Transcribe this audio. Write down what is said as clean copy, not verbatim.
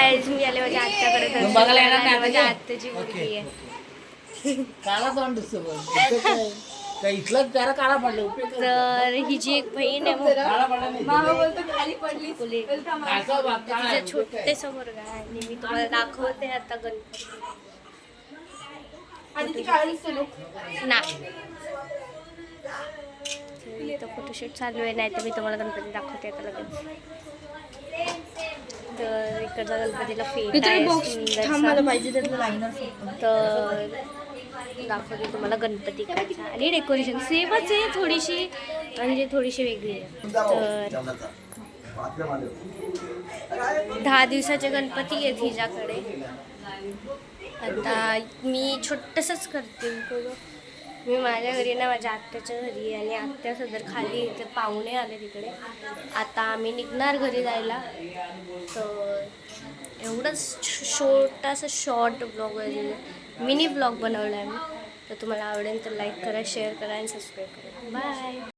Guys मी आले माझ्या आत्याकडे दर्शन करायला. माझ्या आत्याची मुलगी आहे. काळा तोंड इथलाच जरा काळा पडला उपयोग तर हिची एक बहीण आहे तिच्या छोटेसा मुलगा आहे आणि मी तुम्हाला दाखवते आता गणपती. नाही इथं फोटोशूट चालू आहे, नाही तर मी तुम्हाला गणपती दाखवते आता लगेच. तर इकडचा गणपतीला फेट आहे तर दाखवते तुम्हाला गणपती काढचा आणि डेकोरेशन सेमच आहे, थोडीशी म्हणजे थोडीशी वेगळी आहे. तर 10 दिवसाचे गणपती आहेत हिच्याकडे. आता मी छोटंसंच करते. मी माझ्या घरी ना माझ्या आत्याच्या घरी आणि आत्या सदर खाली ते पाहुणे आले तिकडे. आता आम्ही निघणार घरी जायला. तर एवढंच छोटासा शॉर्ट ब्लॉग आहे, मिनी ब्लॉग बनवला आहे मी. तर तुम्हाला आवडेल तर लाईक करा, शेअर करा आणि सबस्क्राईब करा. बाय.